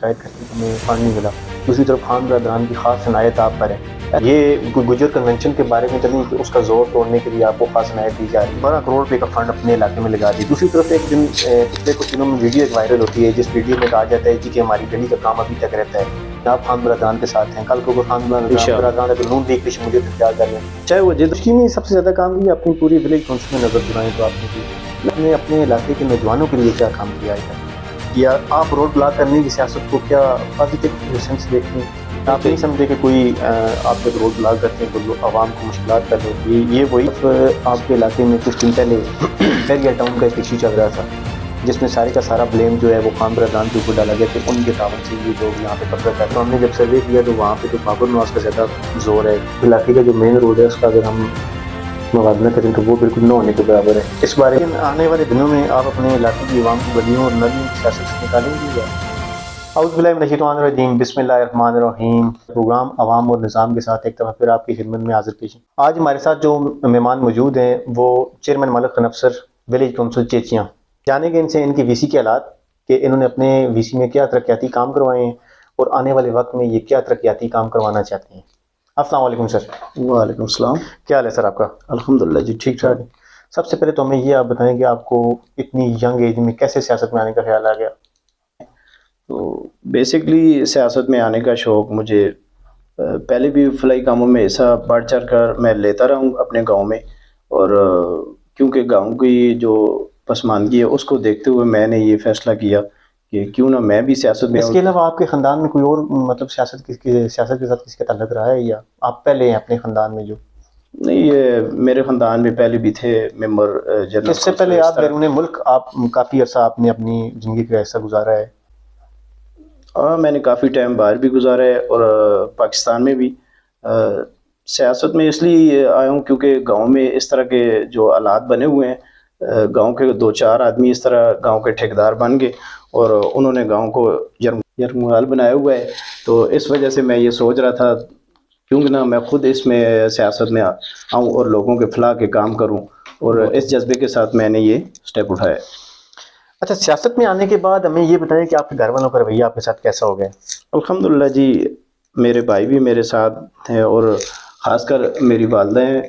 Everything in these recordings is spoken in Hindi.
शायद करके हमें फंड नहीं मिला। दूसरी तरफ खान ब्रदरान की खास इनायत आप पर है। ये गुजर कन्वेंशन के बारे में चलिए कि उसका जोर तोड़ने के लिए आपको खास इनायत दी जा रही है। 12 करोड़ रुपए का फंड अपने इलाके में लगा दी। दूसरी तरफ एक दिन पिछले कुछ दिनों में वीडियो एक वायरल होती है, जिस वीडियो में कहा जाता है कि हमारी गली का काम अभी तक रहता है। आप खान ब्रदरान के साथ हैं, कल को खान ब्रदरान अगर नून लीग की शमूलियत इख्तियार कर लें, चाहे वो जिसकी में सबसे ज्यादा काम किया अपनी पूरी विलेज काउंसिल में नजर जुड़ाएं तो आपने अपने इलाके के नौजवानों के लिए क्या काम किया है, या आप रोड ब्लॉक करने की सियासत को क्या पॉजिटिव सेंस देखते हैं? आप नहीं समझे कि कोई आप जब रोड ब्लॉक करते हैं तो आवाम को मुश्किलात कर होती है। ये वही आपके इलाके में कुछ दिन पहले बैरिया टाउन का एक इशू चल रहा था, जिसमें सारे का सारा ब्लेम जो है वो खान ब्रदरान के ऊपर डाला गया कि उनके तावन से ये लोग यहाँ पे कब्जा कर। तो हमने जब सर्वे किया तो वहाँ पे तो बाबर नवाज का ज़्यादा जोर है। इलाके का जो मेन रोड है उसका अगर हम मुकाबला करें तो वो बिल्कुल न होने के बराबर है। इस बारे में आने वाले दिनों में आप अपने इलाके की आवाम को गलियों और नलियों की सियासत से निकालेंगे? औज़ुबिल्लाहि बिस्मिल्लाहिर्रहमानिर्रहीम। प्रोग्राम अवाम और निज़ाम के साथ एक दफ़ा फिर आपकी खिदमत में हाजिर पेश। आज हमारे साथ जो मेहमान मौजूद हैं वो चेयरमैन मलिक खान अफसर विलेज काउंसिल चेचियाँ। जानेंगे इनसे इनकी वीसी के हालात, कि इन्होंने अपने वीसी में क्या तरक्याती काम करवाए हैं और आने वाले वक्त में ये क्या तरक्याती काम करवाना चाहते हैं। अस्सलाम वालेकुम सर। वालेकुम सलाम। क्या हाल है सर आपका? अल्हम्दुलिल्लाह जी, ठीक ठाक। सबसे पहले तो हमें ये आप बताएं कि आपको इतनी यंग एज में कैसे सियासत में आने का ख्याल आ गया? तो बेसिकली सियासत में आने का शौक़ मुझे पहले भी फलाई कामों में हिस्सा बढ़ चढ़ कर मैं लेता रहा हूँ अपने गांव में। और क्योंकि गांव की जो पसमानगी है उसको देखते हुए मैंने ये फ़ैसला किया कि क्यों ना मैं भी सियासत में। इसके अलावा आपके ख़ानदान में कोई और मतलब सियासत के साथ किसका ताल्लुक़ रहा है, या आप पहले हैं अपने ख़ानदान में? जो नहीं, ये मेरे ख़ानदान में पहले भी थे मेंबर जनरल। इससे पहले आप बैरून मुल्क आप काफ़ी अर्सा आपने अपनी ज़िंदगी का हिस्सा गुजारा है? मैंने काफ़ी टाइम बाहर भी गुजारा है और पाकिस्तान में भी। सियासत में इसलिए आया हूँ क्योंकि गांव में इस तरह के जो हालात बने हुए हैं, गांव के दो चार आदमी इस तरह गांव के ठेकेदार बन गए और उन्होंने गांव को यरमुगाल बनाया हुआ है। तो इस वजह से मैं ये सोच रहा था क्यों ना मैं खुद इसमें सियासत में आऊँ और लोगों के फलाह के काम करूँ, और इस जज्बे के साथ मैंने ये स्टेप उठाया। अच्छा, सियासत में आने के बाद हमें ये बताएं कि आपके घर वालों का रवैया आपके साथ कैसा हो गया? अल्हम्दुलिल्लाह जी, मेरे भाई भी मेरे साथ हैं और ख़ासकर मेरी वालदा हैं,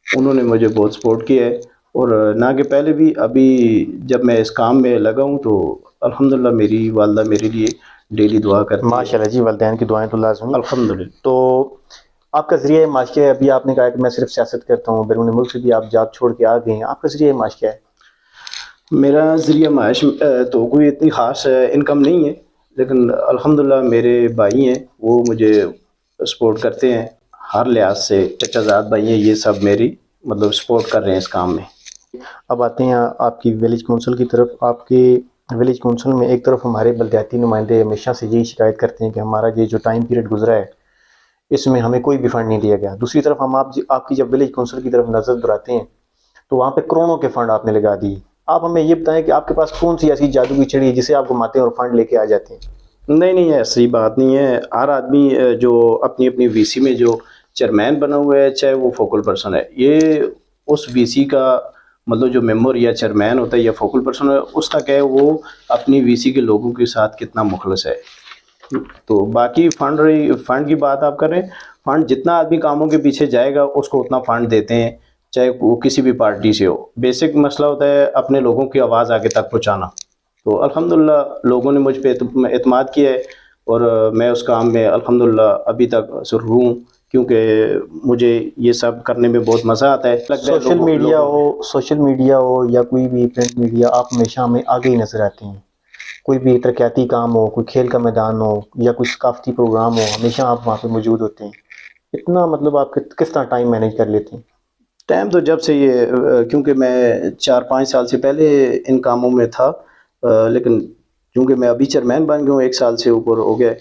उन्होंने मुझे बहुत सपोर्ट किया है। और ना कि पहले भी, अभी जब मैं इस काम में लगा हूँ तो अल्हम्दुलिल्लाह मेरी वालदा मेरे लिए डेली दुआ करती है। माशाल्लाह जी, वालिदैन की दुआएं तो लाज़मी। अल्हम्दुलिल्लाह। तो आपका ज़रिया माश क्या है? अभी आपने कहा कि मैं सिर्फ सियासत करता हूँ, बैरून मुल्क से भी आप जॉब छोड़ के आ गए हैं, आपका ज़रिया माश क्या है? मेरा ज़रिया माश तो कोई इतनी ख़ास इनकम नहीं है, लेकिन अल्हम्दुलिल्लाह मेरे भाई हैं वो मुझे सपोर्ट करते हैं हर लिहाज से। चचाजाद भाई हैं, ये सब मेरी मतलब सपोर्ट कर रहे हैं इस काम में। अब आते हैं आपकी विलेज काउंसिल की तरफ। आपके विलेज काउंसिल में एक तरफ हमारे बल्दियाती नुमाइंदे हमेशा से यही शिकायत करते हैं कि हमारा ये जो टाइम पीरियड गुजरा है इसमें हमें कोई भी फंड नहीं दिया गया। दूसरी तरफ हम आपकी जब विलेज काउंसिल की तरफ नज़र दौड़ाते हैं तो वहाँ पे करोड़ों के फंड आपने लगा दिए। आप हमें ये बताएं कि आपके पास कौन सी ऐसी जादू की चिड़ी है जिसे आप घुमाते हैं और फंड लेके आ जाते हैं? नहीं नहीं, ऐसी बात नहीं है। हर आदमी जो अपनी अपनी वीसी में जो चेयरमैन बना हुआ है, चाहे वो फोकल पर्सन है, ये उस वीसी का मतलब जो मेंबर या चेयरमैन होता है या फोकल पर्सन है, उस तक है वो अपनी वीसी के लोगों के साथ कितना मुखलस है। तो बाकी फंड की बात आप कर रहे हैं, फंड जितना आदमी कामों के पीछे जाएगा उसको उतना फंड देते हैं, चाहे वो किसी भी पार्टी से हो। बेसिक मसला होता है अपने लोगों की आवाज़ आगे तक पहुँचाना। तो अल्हम्दुलिल्लाह लोगों ने मुझ पे एतमाद किया है और मैं उस काम में अल्हम्दुलिल्लाह अभी तक शुरू हूँ, क्योंकि मुझे ये सब करने में बहुत मज़ा आता है। सोशल मीडिया हो या कोई भी प्रिंट मीडिया, आप हमेशा हमें आगे ही नजर आते हैं। कोई भी तरक्याती काम हो, कोई खेल का मैदान हो या कोई सकाफती प्रोग्राम हो, हमेशा आप वहाँ पे मौजूद होते हैं। इतना मतलब आप किस तरह टाइम मैनेज कर लेते हैं? टाइम तो जब से ये क्योंकि मैं 4-5 साल से पहले इन कामों में था, लेकिन क्योंकि मैं अभी चेयरमैन बन गया हूँ, 1 साल से ऊपर हो गया है,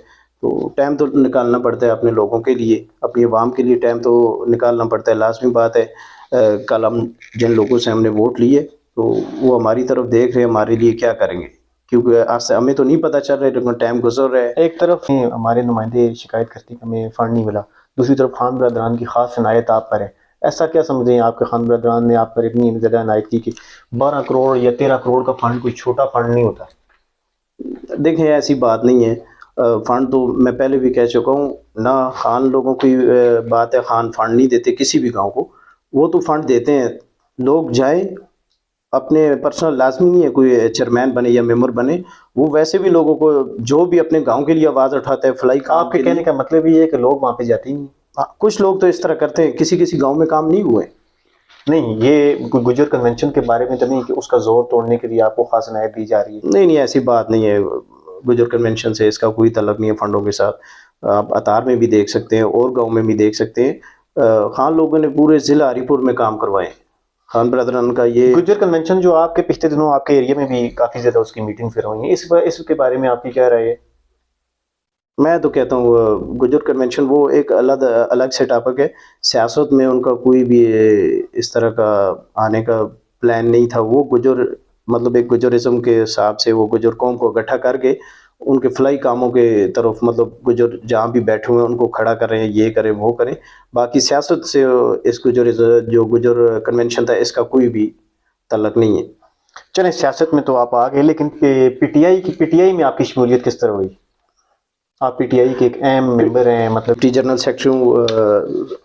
तो टाइम तो निकालना पड़ता है अपने लोगों के लिए, अपनी आवाम के लिए टाइम तो निकालना पड़ता है, लाज़मी बात है। कल हम जिन लोगों से हमने वोट लिए तो वो हमारी तरफ देख रहे हैं हमारे लिए क्या करेंगे, क्योंकि आज से हमें तो नहीं पता चल रहा है, लेकिन टाइम गुजर रहा है। एक तरफ हमारे नुमाइंदे शिकायत करते हैं कि हमें फ़ंड नहीं मिला, दूसरी तरफ खान ब्रदरान की खास इनायत आप पर है। ऐसा क्या समझ रहे हैं आपके खान ब्रदरान ने आप पर इतनी ज़्यादा इनायत की कि 12 करोड़ या 13 करोड़ का फंड कोई छोटा फंड नहीं होता? देखें, ऐसी बात नहीं है। फ़ंड तो मैं पहले भी कह चुका हूँ, ना खान लोगों की बात है, खान फंड नहीं देते किसी भी गांव को, वो तो फंड देते हैं, लोग जाएं अपने पर्सनल, लाजमी नहीं है कोई चेयरमैन बने या मेंबर बने, वो वैसे भी लोगों को जो भी अपने गांव के लिए आवाज़ उठाता है फलाई काम आपके के कहने लिए। का मतलब ये है कि लोग वहाँ पे जाते ही नहीं? हाँ, कुछ लोग तो इस तरह करते हैं, किसी किसी गांव में काम नहीं हुए। नहीं, ये गुजर कन्वेंशन के बारे में तो नहीं कि उसका जोर तोड़ने के लिए आपको खास इनायत दी जा रही है? नहीं नहीं, ऐसी बात नहीं है, गुजर कन्वेंशन से इसका कोई तल्लुक नहीं है फंडों के साथ। आप अतार में भी देख सकते हैं और गांव में भी देख सकते हैं, खान लोगों ने पूरे ज़िला हरीपुर में काम करवाए, खान ब्रदरन का ये। गुजर कन्वेंशन जो आपके पिछले दिनों आपके एरिया में भी काफ़ी ज़्यादा उसकी मीटिंग फिर हुई है, इसके बारे में आपकी क्या राय है? मैं तो कहता हूँ गुजर कन्वेंशन वो एक अलग अलग से टॉपिक है, सियासत में उनका कोई भी इस तरह का आने का प्लान नहीं था। वो गुजर मतलब एक गुजरिज्म के हिसाब से वो गुजर कौम को इकट्ठा करके उनके फलाई कामों के तरफ, मतलब गुजर जहाँ भी बैठे हुए हैं उनको खड़ा कर रहे हैं, ये करें वो करें। बाकी सियासत से इस गुजर जो गुजर कन्वेंशन था इसका कोई भी तल्लुक नहीं है। चलें, सियासत में तो आप आ गए, लेकिन पीटीआई में आपकी शमूलियत किस तरह हुई? आप पीटीआई के एक अहम मेंबर हैं, मतलब डिप्टी जनरल सेक्रेटरी हूँ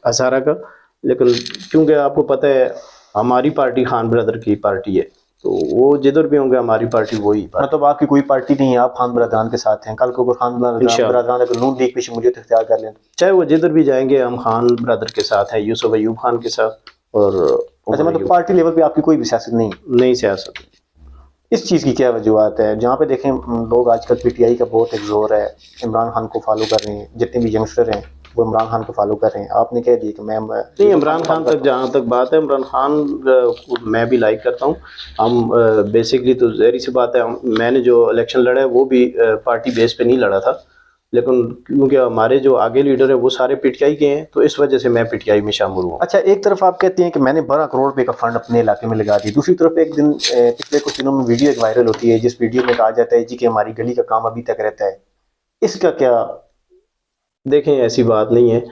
हज़ारा का, लेकिन क्योंकि आपको पता है हमारी पार्टी खान ब्रदर की पार्टी है, तो वो जिधर भी होंगे हमारी पार्टी वही पार्टी। मतलब आपकी कोई पार्टी नहीं है, आप खान बरदरान के साथ हैं। कल को अगर खान बरदरान अगर नून लीग में शमूलियत इख्तियार कर लें, चाहे वो जिधर भी जाएंगे हम खान ब्रदर के साथ हैं, यूसुफ अयूब खान के साथ। और अच्छा, मतलब पार्टी लेवल पे आपकी कोई भी सियासत नहीं? नहीं सियासत। इस चीज़ की क्या वजूहत है? जहाँ पे देखें लोग आजकल पीटीआई का बहुत एक जोर है, इमरान खान को फॉलो कर रहे हैं, जितने भी यंगस्टर हैं वो इमरान खान को फॉलो कर रहे हैं। आपने कह दिया कि मैं नहीं, इमरान खान तक जहाँ तक बात है, इमरान खान को मैं भी लाइक करता हूँ। हम बेसिकली तो ज़ाहिर सी बात है, मैंने जो इलेक्शन लड़ा है वो भी पार्टी बेस पे नहीं लड़ा था, लेकिन क्योंकि हमारे जो आगे लीडर है वो सारे पीटीआई के हैं, तो इस वजह से मैं पीटीआई में शामिल हूँ। अच्छा, एक तरफ आप कहते हैं कि मैंने 12 करोड़ रुपए का फंड अपने इलाके में लगा दिया, दूसरी तरफ एक दिन पिछले कुछ दिनों में वीडियो एक वायरल होती है जिस वीडियो में कहा जाता है जी कि हमारी गली का काम अभी तक रहता है। इसका क्या? देखें, ऐसी बात नहीं है,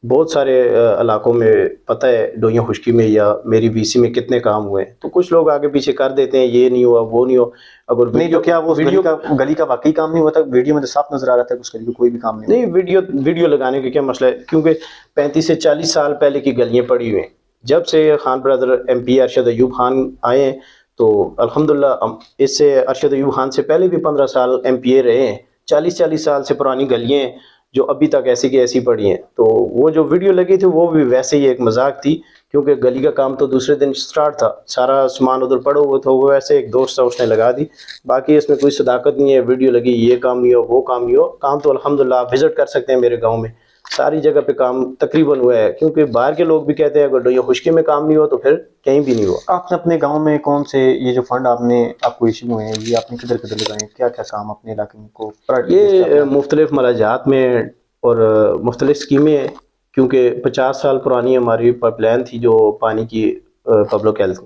बहुत सारे इलाकों में पता है डोइयाँ खुशकी में या मेरी वीसी में कितने काम हुए हैं, तो कुछ लोग आगे पीछे कर देते हैं, ये नहीं हुआ वो नहीं हुआ। अगर नहीं तो क्या वो गली का वाकई काम नहीं हुआ था? वीडियो में तो साफ नजर आ रहा था कि उस गली को कोई भी काम नहीं। वीडियो लगाने का क्या मसला है, क्योंकि 35 से 40 साल पहले की गलियां पड़ी हुई हैं। जब से खान ब्रदर एमपी अरशद अयूब खान आए हैं, तो अल्हम्दुलिल्लाह, इससे अरशद अयूब खान से पहले भी 15 साल एमपीए रहे हैं। 40 साल से पुरानी गलियां हैं जो अभी तक ऐसी की ऐसी पड़ी हैं। तो वो जो वीडियो लगी थी वो भी वैसे ही एक मजाक थी, क्योंकि गली का काम तो दूसरे दिन स्टार्ट था, सारा सामान उधर पड़ा हुआ था, वो वैसे एक दोस्त था उसने लगा दी। बाकी इसमें कोई सदाकत नहीं है, वीडियो लगी, ये काम नहीं हो वो काम नहीं हो। काम तो अल्हम्दुलिल्लाह आप विजिट कर सकते हैं, मेरे गांव में सारी जगह पे काम तकरीबन हुआ है, क्योंकि बाहर के लोग भी कहते हैं अगर ये खुशकी में काम नहीं हो तो फिर कहीं भी नहीं हुआ। आपने अपने गांव में कौन से ये जो फंड आपको इशू हुए हैं, ये आपने किधर किधर लगाए? क्या क्या काम अपने इलाके में को ये मुख्तलिफ मलाजात में और मुख्तलिफ स्कीमें हैं, क्योंकि 50 साल पुरानी हमारी पाइपलाइन थी जो पानी की पब्लिक हेल्थ,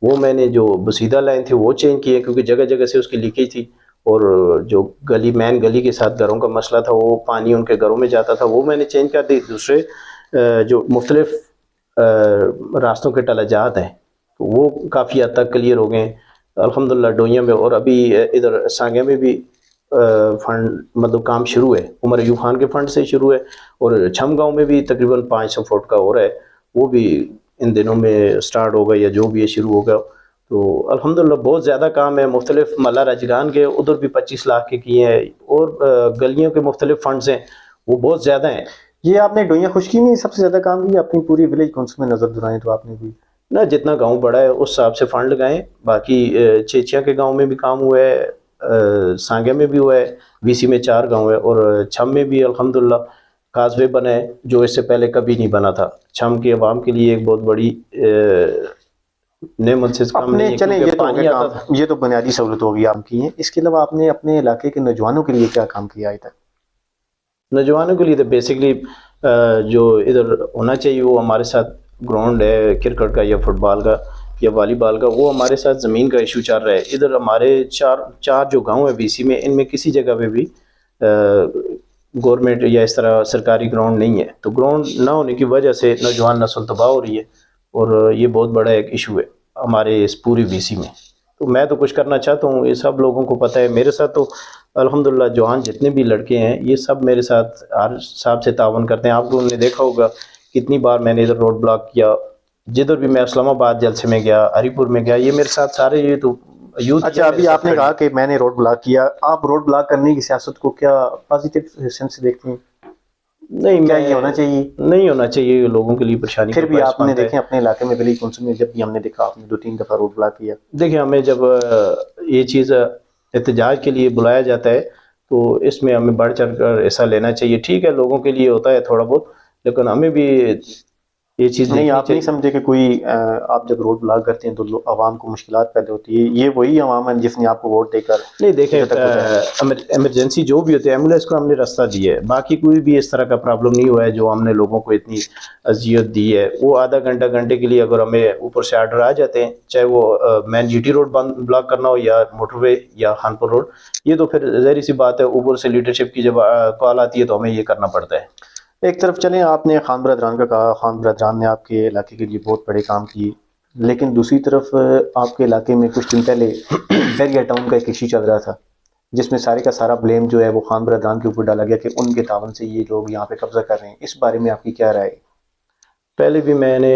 वो मैंने जो बसीदा लाइन थी वो चेंज की है, क्योंकि जगह जगह से उसकी लीकेज थी। और जो मेन गली के साथ घरों का मसला था, वो पानी उनके घरों में जाता था, वो मैंने चेंज कर दी। दूसरे जो मुख्तलिफ रास्तों के तलजात हैं तो वो काफ़ी हद तक क्लियर हो गए अल्हम्दुलिल्लाह डोइया में। और अभी इधर सांगे में भी फंड मतलब काम शुरू है, उमर अयूब खान के फंड से शुरू है। और छम गाँव में भी तकरीबन 500 फुट का हो रहा है, वो भी इन दिनों में स्टार्ट होगा या जो भी है शुरू होगा। तो अल्हम्दुलिल्लाह बहुत ज़्यादा काम है। मुख्तलिफ मल्ला रजगान के उधर भी 25 लाख के किए हैं, और गलियों के मुख्तलिफ फंड्स हैं वो बहुत ज़्यादा हैं। ये आपने डोइया खुशकी में सबसे ज़्यादा काम किया? अपनी पूरी विलेज काउंसिल में नज़र दुराएं तो आपने भी ना, जितना गांव बड़ा है उस हिसाब से फंड लगाएं। बाकी चेचिया के गांव में भी काम हुआ है, सांगे में भी हुआ है, वीसी में 4 गांव है, और छम में भी अल्हम्दुलिल्लाह काजवे बना है जो इससे पहले कभी नहीं बना था। छम की आवाम के लिए एक बहुत बड़ी नेमत से काम नहीं है, चलें, ये तो बुनियादी सहूलत होगी आपकी है। इसके अलावा आपने अपने इलाके के नौजवानों के लिए क्या काम किया है? नौजवानों के लिए तो बेसिकली जो इधर होना चाहिए वो हमारे साथ ग्राउंड है क्रिकेट का या फुटबॉल का या वॉलीबॉल का, वो हमारे साथ ज़मीन का इशू चल रहा है। इधर हमारे चार जो गांव है बीसी में, इनमें किसी जगह पे भी गवर्नमेंट या इस तरह सरकारी ग्राउंड नहीं है, तो ग्राउंड ना होने की वजह से नौजवान नस्ल तबाह हो रही है, और ये बहुत बड़ा एक इशू है हमारे इस पूरी बीसी में। तो मैं तो कुछ करना चाहता हूँ, ये सब लोगों को पता है। मेरे साथ तो अल्हम्दुलिल्लाह जवान जितने भी लड़के हैं ये सब मेरे साथ हर हिसाब से तावन करते हैं। आप लोगों ने देखा होगा कितनी बार मैंने इधर रोड ब्लॉक किया, जिधर भी मैं इस्लामाबाद जलसे में गया, हरीपुर में गया, ये मेरे साथ सारे ये तो यूथ। अच्छा, अभी आपने कहा कि मैंने रोड ब्लॉक किया, आप रोड ब्लॉक करने की सियासत को क्या पॉजिटिव सेंस से देखते हैं? नहीं, क्या मैं ये होना चाहिए? नहीं होना चाहिए, लोगों के लिए परेशानी फिर का भी बायस आपने बनता है। देखें अपने इलाके में गली कौंसिल में जब भी हमने देखा आपने 2-3 दफ़ा रोड ब्लॉक किया। देखिए, हमें जब ये चीज़ एहतजाज के लिए बुलाया जाता है तो इसमें हमें बढ़ चढ़ कर हिस्सा लेना चाहिए। ठीक है, लोगों के लिए होता है थोड़ा बहुत, लेकिन हमें भी ये चीज़ नहीं, देखनी आप नहीं चाहिए। समझे कि कोई आप जब रोड ब्लॉक करते हैं तो आवाम को मुश्किलात पैदा होती है? ये वही आवाम है जिसने आपको वोट देकर नहीं देखें, इधर तक पहुंचाया। इमरजेंसी जो भी होती है एम्बुलेंस को हमने रास्ता दिया है, बाकी कोई भी इस तरह का प्रॉब्लम नहीं हुआ है जो हमने लोगों को इतनी अजियत दी है। वो आधा घंटा घंटे के लिए अगर हमें ऊपर से आर्डर आ जाते हैं, चाहे वो मेन जीटी रोड बंद ब्लॉक करना हो या मोटरवे या खानपुर रोड, ये तो फिर ज़ाहिर सी बात है ऊपर से लीडरशिप की जब कॉल आती है तो हमें ये करना पड़ता है। एक तरफ चलें, आपने खान बरदरान का कहा, खान बरदरान ने आपके इलाके के लिए बहुत बड़े काम किए, लेकिन दूसरी तरफ आपके इलाके में कुछ दिन पहले बैरिया टाउन का एक इशू चल रहा था जिसमें सारे का सारा ब्लेम जो है वो खान बरदरान के ऊपर डाला गया कि उनके तावन से ये लोग यहाँ पे कब्जा कर रहे हैं। इस बारे में आपकी क्या राय है? पहले भी मैंने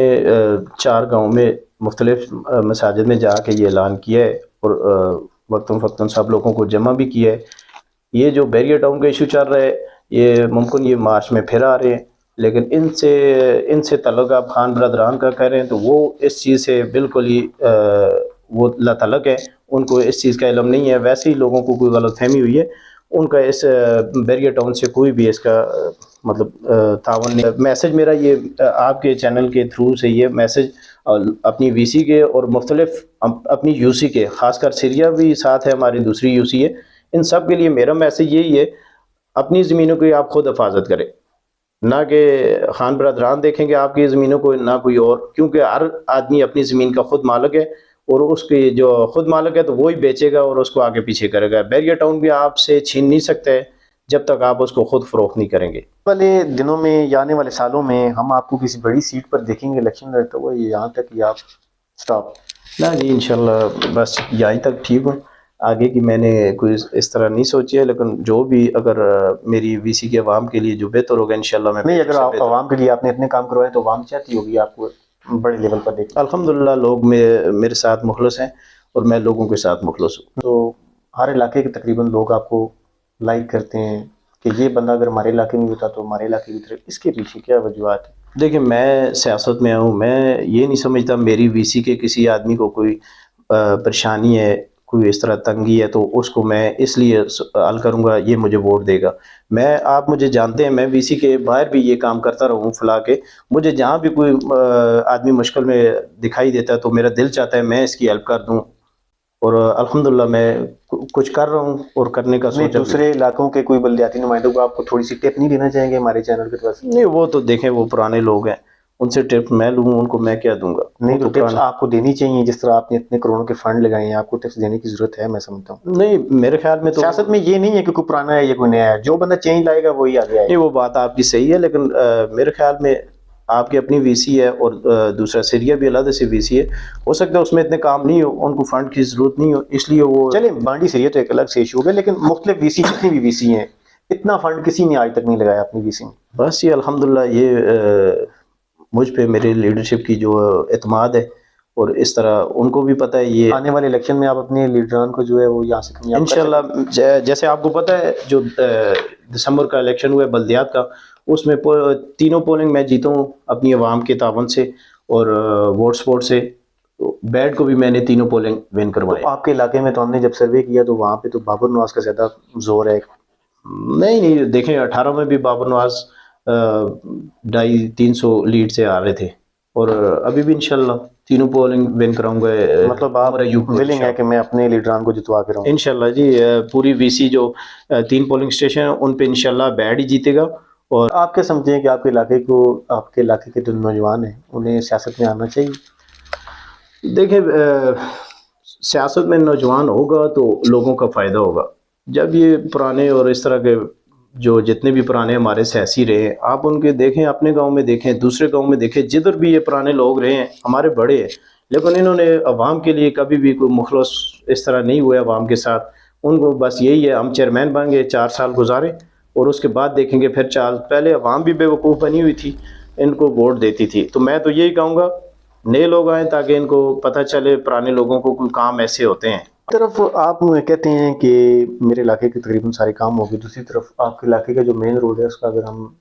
4 गाँव में मुख्तलिफ मसाजिद में जाके ये ऐलान किया है और वक्तन फ़क्तन सब लोगों को जमा भी किया है। ये जो बैरिया टाउन का इशू चल रहा है, ये मुमकिन ये मार्च में फिर आ रहे हैं, लेकिन इनसे तल्लुक़ आप खान बरदरान का कह रहे हैं तो वो इस चीज़ से बिल्कुल ही वो लातल्लुक़ है, उनको इस चीज़ का इल्म नहीं है। वैसे ही लोगों को कोई गलतफहमी हुई है, उनका इस बैरिया टाउन से कोई भी इसका मतलब तावन नहीं। मैसेज मेरा ये आपके चैनल के थ्रू से ये मैसेज अपनी वीसी के और मुख्तलिफ अपनी यूसी के, ख़ासकर सीरिया भी साथ है, हमारी दूसरी यूसी है, इन सब के लिए मेरा मैसेज यही है, अपनी ज़मीनों की आप खुद हिफाजत करें, ना कि खान बरदरान देखेंगे आपकी ज़मीनों को, ना कोई और, क्योंकि हर आदमी अपनी ज़मीन का खुद मालिक है और उसके जो खुद मालिक है तो वही बेचेगा और उसको आगे पीछे करेगा। बैरिया टाउन भी आपसे छीन नहीं सकता है जब तक आप उसको खुद फरोख्त नहीं करेंगे। वाले दिनों में या आने वाले सालों में हम आपको किसी बड़ी सीट पर देखेंगे इलेक्शन लड़ते हुए, यहाँ तक कि आप स्टॉप? ना जी, इंशाल्लाह बस यहीं तक ठीक हूँ, आगे की मैंने कोई इस तरह नहीं सोची है, लेकिन जो भी अगर मेरी वीसी के अवाम के लिए जो बेहतर होगा इंशाल्लाह मैं नहीं, अगर आप आवाम के लिए आपने इतने काम करवाए तो आवाम चाहती होगी आपको बड़े लेवल पर देखना। अल्हम्दुलिल्लाह लोग मेरे साथ मुखलस हैं और मैं लोगों के साथ मुखलस हूँ। तो हर इलाके के तकरीबन लोग आपको लाइक करते हैं कि ये बंदा अगर हमारे इलाके में होता तो हमारे इलाके की तरफ, इसके पीछे क्या वजूहत है? देखिए, मैं सियासत में आऊँ, मैं ये नहीं समझता मेरी वीसी के किसी आदमी को कोई परेशानी है, कोई इस तरह तंगी है तो उसको मैं इसलिए हल करूँगा ये मुझे वोट देगा। आप मुझे जानते हैं, मैं वीसी के बाहर भी ये काम करता रहा हूँ फुला के। मुझे जहाँ भी कोई आदमी मुश्किल में दिखाई देता है तो मेरा दिल चाहता है मैं इसकी हेल्प कर दूँ, और अल्हम्दुलिल्लाह मैं कुछ कर रहा हूँ और करने का नहीं, सोचा। दूसरे इलाकों के कोई बल्दियाती नुमाइंदों को आपको थोड़ी सी टिप नहीं देना चाहेंगे हमारे चैनल की तरफ से? नहीं, वो तो देखें वो पुराने लोग हैं, उनसे टिप मैं लूँ, उनको मैं क्या दूंगा। नहीं, वो तो टिप्स पुराने, आपको देनी चाहिए, जिस तरह आपने इतने करोड़ों के फंड लगाए हैं आपको टिप्स देने की जरूरत है, मैं समझता हूँ। नहीं मेरे ख्याल में तो सियासत में ये नहीं है कि कोई पुराना है या कोई नया है, जो बंदा चेंज लाएगा वही आगे नहीं, आएगा। वो बात आपकी सही है, लेकिन मेरे ख्याल में आपकी अपनी वीसी है और दूसरा सीरिया भी अलग से वीसी है, हो सकता है उसमें इतने काम नहीं हो, उनको फंड की जरूरत नहीं हो, इसलिए वो चले बांडी सीरिया तो एक अलग से इशू हो गया, लेकिन मुख्तलिफ वीसी जितनी भी वीसी हैं इतना फंड किसी ने आज तक नहीं लगाया अपनी वीसी में। बस ये अल्हम्दुलिल्लाह ये मुझ पे मेरे लीडरशिप की जो एतमाद है, और इस तरह उनको भी पता है ये आने वाले इलेक्शन में आप अपने लीडरान को जो है वो यहाँ से कामयाब कर इंशाल्लाह। जैसे आपको पता है जो दिसंबर का इलेक्शन हुआ है बल्दियात का, उसमें तीनों पोलिंग मैं जीता हूँ अपनी आवाम के तावन से और वोट सपोर्ट से। बैड को भी मैंने तीनों पोलिंग विन करवाए। तो आपके इलाके में तो हमने जब सर्वे किया तो वहाँ पे तो बाबर नवाज का ज़्यादा जोर है। नहीं देखें, 18 में भी बाबर नवाज 250-300 लीड से आ रहे थे, और अभी भी इंशाल्लाह तीनों पोलिंग विन कराऊंगा। मतलब आप विलिंग है कि मैं अपने लीडरान को जितवा के रहूँ? इंशाल्लाह जी, पूरी वीसी जो 3 पोलिंग स्टेशन है उन पे इंशाल्लाह बैड ही जीतेगा। और आप क्या समझते हैं कि आपके इलाके के जो नौजवान हैं उन्हें सियासत में आना चाहिए? देखिए, सियासत में नौजवान होगा तो लोगों का फ़ायदा होगा। जब ये पुराने और इस तरह के जो जितने भी पुराने हमारे सियासी रहे हैं, आप उनके देखें, अपने गांव में देखें, दूसरे गांव में देखें, जिधर भी ये पुराने लोग रहे हैं हमारे बड़े हैं, लेकिन इन्होंने अवाम के लिए कभी भी कोई मुखलस इस तरह नहीं हुए अवाम के साथ। उनको बस यही है, हम चेयरमैन बन गए, 4 साल गुजारे और उसके बाद देखेंगे फिर। चाल पहले अवाम भी बेवकूफ़ बनी हुई थी, इनको वोट देती थी। तो मैं तो यही कहूँगा नए लोग आएँ ताकि इनको पता चले पुराने लोगों को कोई काम ऐसे होते हैं। तरफ आप कहते हैं कि मेरे इलाके के तकरीबन सारे काम हो गए, दूसरी तरफ आपके इलाके का जो मेन रोड है उसका अगर हम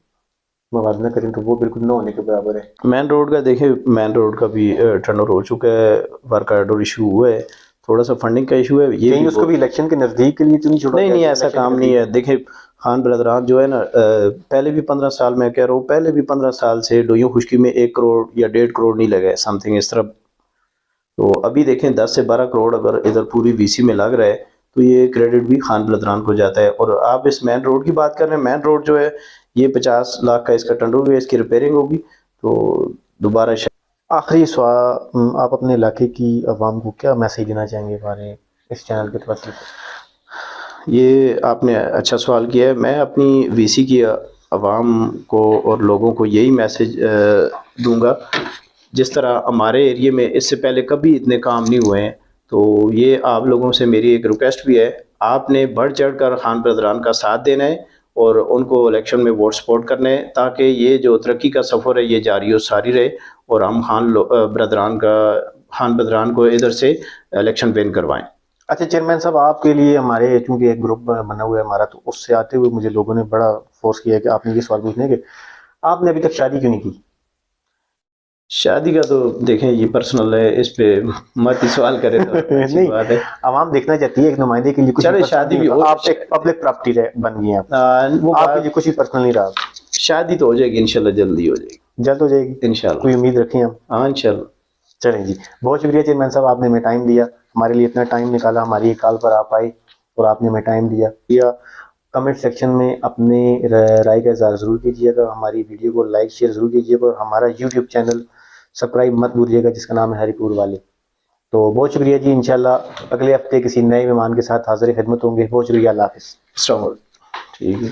मुवाजना करें तो वो बिल्कुल न होने के बराबर है। मेन रोड का देखें, मेन रोड का भी टर्नओवर हो चुका है, वर्क ऑर्डर इशू हुआ है, थोड़ा सा फंडिंग का इशू है। ये कहीं भी उसको भी इलेक्शन के नज़दीक के लिए तो नहीं छोड़ा? नहीं, ऐसा काम नहीं है। देखिए खान ब्रदरान जो है ना, पहले भी 15 साल, मैं कह रहा हूँ पहले भी 15 साल से डोइयों खुशकी में 1 करोड़ या 1.5 करोड़ नहीं लगा है, समथिंग इस तरह। तो अभी देखें 10 से 12 करोड़ अगर इधर पूरी वीसी में लग रहा है तो ये क्रेडिट भी खान ब्रदरान को जाता है। और आप इस मेन रोड की बात कर रहे हैं, मेन रोड जो है ये 50 लाख का इसका टर्नओवर है, इसकी रिपेयरिंग होगी तो दोबारा। आखिरी सवाल, आप अपने इलाके की आवाम को क्या मैसेज देना चाहेंगे हमारे इस चैनल के तवज्जो से? ये आपने अच्छा सवाल किया है। मैं अपनी वीसी की आवाम को और लोगों को यही मैसेज दूंगा, जिस तरह हमारे एरिया में इससे पहले कभी इतने काम नहीं हुए हैं, तो ये आप लोगों से मेरी एक रिक्वेस्ट भी है, आपने बढ़ चढ़ कर खान ब्रदरान का साथ देना है और उनको इलेक्शन में वोट सपोर्ट करने हैं, ताकि ये जो तरक्की का सफ़र है ये जारी और सारी रहे और हम खान ब्रदरान को इधर से इलेक्शन विन करवाएं। अच्छा चेयरमैन साहब, आपके लिए हमारे चूंकि एक ग्रुप बना हुआ है हमारा, तो उससे आते हुए मुझे लोगों ने बड़ा फोर्स किया कि आपने ये सवाल पूछने के आपने अभी तक शादी क्यों नहीं की? शादी का तो देखें ये पर्सनल है, इस पे मत ही सवाल करें तो अच्छी नहीं, बात है। आवाम देखना चाहती है एक नुमाइंदे के लिए कुछ चले भी शादी भी personal हो, आप एक पब्लिक प्रॉपर्टी बन गई हैं वो आपके लिए कुछ भी पर्सनल नहीं रहा। शादी तो हो जाएगी इंशाल्लाह, जल्दी हो जाएगी जल्द हो जाएगी इंशाल्लाह। कोई उम्मीद रखें हम? हाँ इंशाल्लाह। चलें जी, बहुत शुक्रिया चेयरमैन साहब, आपने हमें टाइम दिया, हमारे लिए इतना टाइम निकाला, हमारी कॉल पर आप आए और आपने हमें टाइम दिया। कमेंट सेक्शन में अपने राय का इज़हार ज़रूर कीजिएगा, हमारी वीडियो को लाइक शेयर ज़रूर कीजिएगा और हमारा यूट्यूब चैनल सब्सक्राइब मत भूलिएगा जिसका नाम है हरिपुर वाले। तो बहुत शुक्रिया जी, इंशाल्लाह अगले हफ्ते किसी नए मेहमान के साथ हाज़िर खिदमत होंगे। बहुत शुक्रिया, अल्लाह हाफ़िज़। ठीक है।